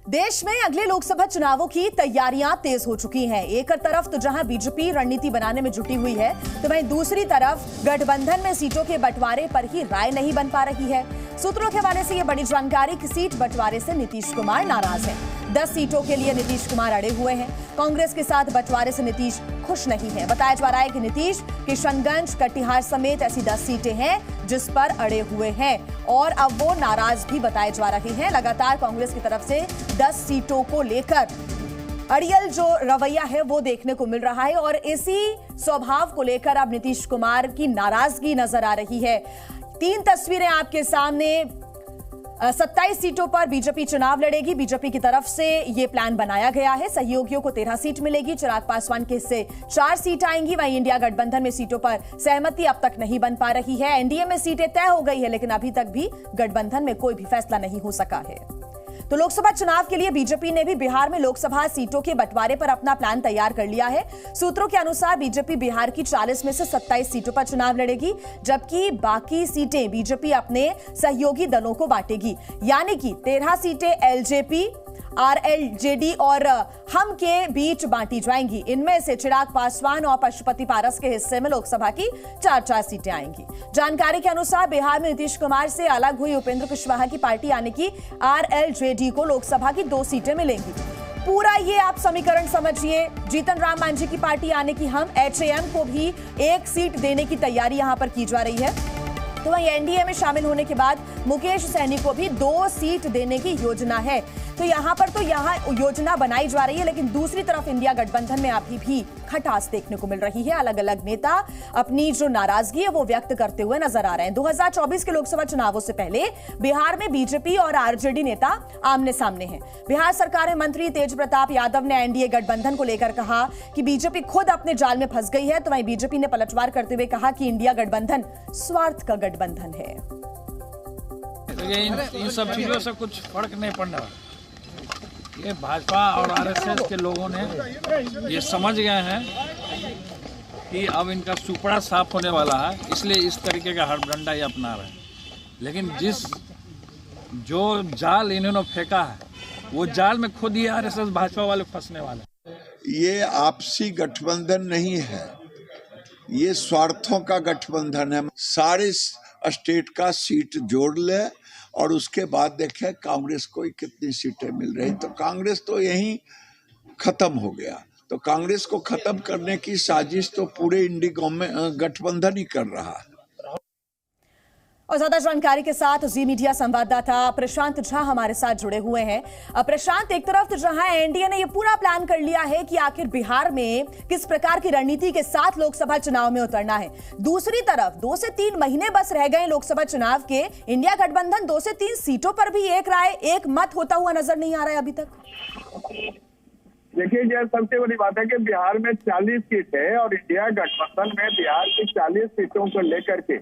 देश में अगले लोकसभा चुनावों की तैयारियां तेज हो चुकी हैं। एक तरफ तो जहां बीजेपी रणनीति बनाने में जुटी हुई है, तो वहीं दूसरी तरफ गठबंधन में सीटों के बंटवारे पर ही राय नहीं बन पा रही है। सूत्रों के हवाले से यह बड़ी जानकारी कि सीट बंटवारे से नीतीश कुमार नाराज हैं। 10 सीटों के लिए नीतीश कुमार अड़े हुए हैं। कांग्रेस के साथ बंटवारे से नीतीश खुश नहीं है। बताया जा रहा है कि नीतीश किशनगंज, कटिहार समेत ऐसी 10 सीटें हैं जिस पर अड़े हुए हैं और अब वो नाराज भी बताए जा रहे हैं। लगातार कांग्रेस की तरफ से 10 सीटों को लेकर अड़ियल जो रवैया है वो देखने को मिल रहा है और इसी स्वभाव को लेकर अब नीतीश कुमार की नाराजगी नजर आ रही है। 3 तस्वीरें आपके सामने। 27 सीटों पर बीजेपी चुनाव लड़ेगी। बीजेपी की तरफ से यह प्लान बनाया गया है। सहयोगियों को 13 सीट मिलेगी। चिराग पासवान के हिस्से 4 सीट आएंगी। वहीं इंडिया गठबंधन में सीटों पर सहमति अब तक नहीं बन पा रही है। एनडीए में सीटें तय हो गई है, लेकिन अभी तक भी गठबंधन में कोई भी फैसला नहीं हो सका है। तो लोकसभा चुनाव के लिए बीजेपी ने भी बिहार में लोकसभा सीटों के बंटवारे पर अपना प्लान तैयार कर लिया है। सूत्रों के अनुसार बीजेपी बिहार की 40 में से 27 सीटों पर चुनाव लड़ेगी, जबकि बाकी सीटें बीजेपी अपने सहयोगी दलों को बांटेगी। यानी कि 13 सीटें एलजेपी, आरएलजेडी और हम के बीच बांटी जाएंगी। इनमें से चिराग पासवान और पशुपति पारस के हिस्से में लोकसभा की 4-4 सीटें आएंगी। जानकारी के अनुसार बिहार में नीतीश कुमार से अलग हुई उपेंद्र कुशवाहा की पार्टी यानी कि आरएलजेडी को लोकसभा की 2 सीटें मिलेंगी। पूरा ये आप समीकरण समझिए। जीतन राम मांझी की पार्टी यानी कि हम एचएएम को भी 1 सीट देने की तैयारी यहां पर की जा रही है। तो वहीं एनडीए में शामिल होने के बाद मुकेश सहनी को भी 2 सीट देने की योजना है। तो यहां पर योजना बनाई जा रही है, लेकिन दूसरी तरफ इंडिया गठबंधन में अभी भी खटास देखने को मिल रही है। अलग अलग नेता अपनी जो नाराजगी है वो व्यक्त करते हुए नजर आ रहे हैं। 2024 के लोकसभा चुनावों से पहले बिहार में बीजेपी और आरजेडी नेता आमने सामने हैं। बिहार सरकार में मंत्री तेज प्रताप यादव ने एनडीए गठबंधन को लेकर कहा कि बीजेपी खुद अपने जाल में फंस गई है। तो वहीं बीजेपी ने पलटवार करते हुए कहा कि इंडिया गठबंधन स्वार्थ का गठबंधन है। इन सब चीजों से कुछ फर्क नहीं पड़ने वाला। ये भाजपा और आरएसएस के लोगों ने ये समझ गए हैं कि अब इनका सुपड़ा साफ होने वाला है, इसलिए इस तरीके का हड़बड़ाई ये अपना रहे हैं। लेकिन जो जाल इन्होंने फेंका है वो जाल में खुद ही आरएसएस भाजपा वाले फंसने वाले। ये आपसी गठबंधन नहीं है, ये स्वार्थों का गठबंधन है। सारे स्टेट का सीट जोड़ ले और उसके बाद देखें कांग्रेस को कितनी सीटें मिल रही। तो कांग्रेस तो यहीं खत्म हो गया। तो कांग्रेस को खत्म करने की साजिश तो पूरे इंडिया में गठबंधन ही कर रहा है। और ज्यादा जानकारी के साथ जी मीडिया संवाददाता प्रशांत झा हमारे साथ जुड़े हुए हैं। प्रशांत, एक तरफ तो जहां एनडीए ने यह पूरा प्लान कर लिया है कि आखिर बिहार में किस प्रकार की रणनीति के साथ लोकसभा चुनाव में उतरना है, दूसरी तरफ 2 से 3 महीने बस रह गए लोकसभा चुनाव के। इंडिया गठबंधन 2 से 3 सीटों पर भी एक राय, एक मत होता हुआ नजर नहीं आ रहा है अभी तक। देखिए, यह सबसे बड़ी बात है कि बिहार में 40 सीट है और इंडिया गठबंधन में बिहार की 40 सीटों को लेकर के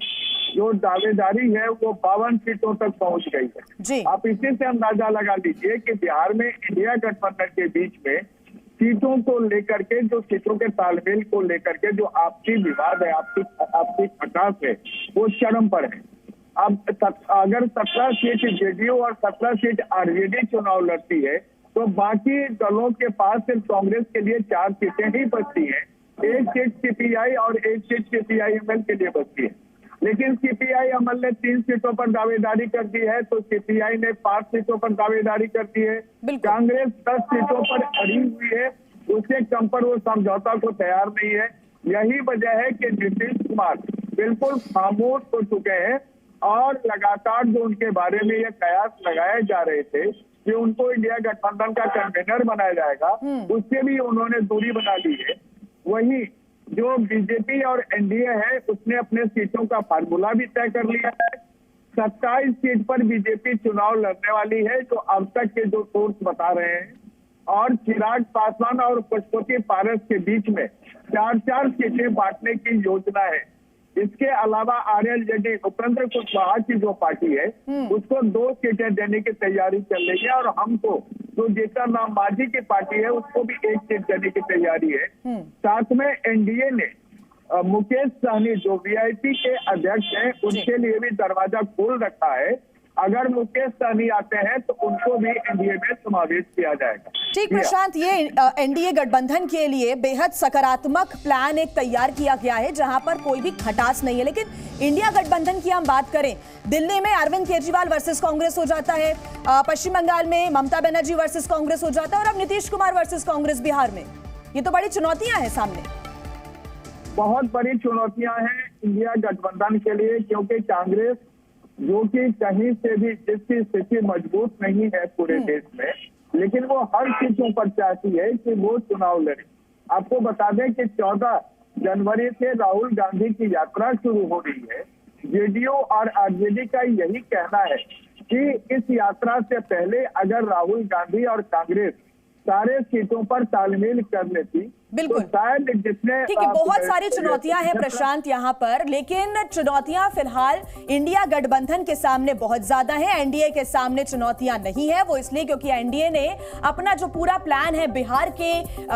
जो दावेदारी है वो 52 सीटों तक पहुंच गई है। आप इसी से अंदाजा लगा लीजिए कि बिहार में इंडिया गठबंधन के बीच में सीटों को लेकर के, जो सीटों के तालमेल को लेकर के जो आपसी विवाद है, आपसी खटास है, वो चरम पर है। अब अगर 17 सीट जेडीयू और 17 सीट आरजेडी चुनाव लड़ती है तो बाकी दलों के पास सिर्फ कांग्रेस के लिए 4 सीटें ही बचती हैं। 1 सीट सीपीआई और 1 सीट सीपीआईएमएल के लिए बचती है। लेकिन सीपीआईएमएल ने 3 सीटों पर दावेदारी कर दी है, तो सीपीआई ने 5 सीटों पर दावेदारी कर दी है। कांग्रेस 10 सीटों पर अड़ी हुई है, उससे कम पर वो समझौता को तैयार नहीं है। यही वजह है कि नीतीश कुमार बिल्कुल खामोश हो चुके हैं और लगातार जो उनके बारे में ये कयास लगाए जा रहे थे कि उनको इंडिया गठबंधन का कन्वीनर बनाया जाएगा, उससे भी उन्होंने दूरी बना ली है। वही जो बीजेपी और एनडीए है उसने अपने सीटों का फार्मूला भी तय कर लिया है। 27 सीट पर बीजेपी चुनाव लड़ने वाली है, जो अब तक के जो सोर्स बता रहे हैं। और चिराग पासवान और पशुपति पारस के बीच में 4-4 सीटें बांटने की योजना है। इसके अलावा आरएलजेडी उपेंद्र कुशवाहा की जो पार्टी है उसको 2 सीटें देने की तैयारी चल रही है और हमको जो जीतन राम मांझी की पार्टी है उसको भी 1 सीट देने की तैयारी है। साथ में एनडीए ने मुकेश सहनी जो वीआईपी के अध्यक्ष हैं उनके लिए भी दरवाजा खोल रखा है अगर मुकेश सहनी आते हैं तो उनको भी एनडीए में समावेश किया जाएगा। ठीक प्रशांत, ये एनडीए गठबंधन के लिए बेहद सकारात्मक प्लान एक तैयार किया गया है जहां पर कोई भी खटास नहीं है। लेकिन इंडिया गठबंधन की हम बात करें, दिल्ली में अरविंद केजरीवाल वर्सेस कांग्रेस हो जाता है, पश्चिम बंगाल में ममता बनर्जी वर्सेस कांग्रेस हो जाता है और अब नीतीश कुमार वर्सेस कांग्रेस बिहार में। ये तो बड़ी चुनौतियां हैं सामने। बहुत बड़ी चुनौतियां हैं इंडिया गठबंधन के लिए, क्योंकि कांग्रेस जो कि कहीं से भी जिसकी स्थिति मजबूत नहीं है पूरे देश में, लेकिन वो हर सीटों पर चाहती है कि वो चुनाव लड़े। आपको बता दें कि 14 जनवरी से राहुल गांधी की यात्रा शुरू हो रही है। जेडीयू और आरजेडी का यही कहना है कि इस यात्रा से पहले अगर राहुल गांधी और कांग्रेस सारे सीटों पर तालमेल कर लेती बिल्कुल, तो शायद जितने ठीक है, बहुत सारी चुनौतियां हैं प्रशांत यहाँ पर, लेकिन चुनौतियां फिलहाल इंडिया गठबंधन के सामने बहुत ज्यादा हैं। एनडीए के सामने चुनौतियां नहीं है, वो इसलिए क्योंकि एनडीए ने अपना जो पूरा प्लान है बिहार के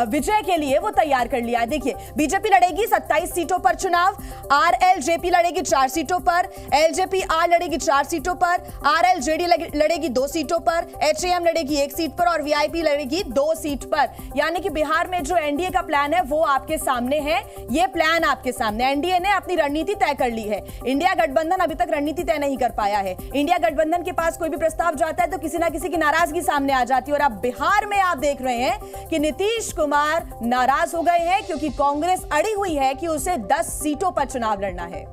विजय के लिए वो तैयार कर लिया है। देखिए, बीजेपी लड़ेगी 27 सीटों पर चुनाव, आरएलजेपी लड़ेगी 4 सीटों पर, एलजेपी आर लड़ेगी 4 सीटों पर, आरएलजेडी लड़ेगी 2 सीटों पर, एचएएम लड़ेगी 1 सीट पर और वीआईपी लड़ेगी 2 सीट पर। यानी कि बिहार में जो एनडीए का प्लान है वो आपके सामने है। ये प्लान आपके सामने, एनडीए ने अपनी रणनीति तय कर ली है। इंडिया गठबंधन अभी तक रणनीति तय नहीं कर पाया है। इंडिया गठबंधन के पास कोई भी प्रस्ताव जाता है तो किसी ना किसी की नाराजगी सामने आ जाती है और अब बिहार में आप देख रहे हैं कि नीतीश कुमार नाराज हो गए हैं क्योंकि कांग्रेस अड़ी हुई है कि उसे 10 सीटों पर चुनाव लड़ना है।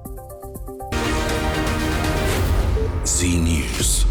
जी न्यूज़।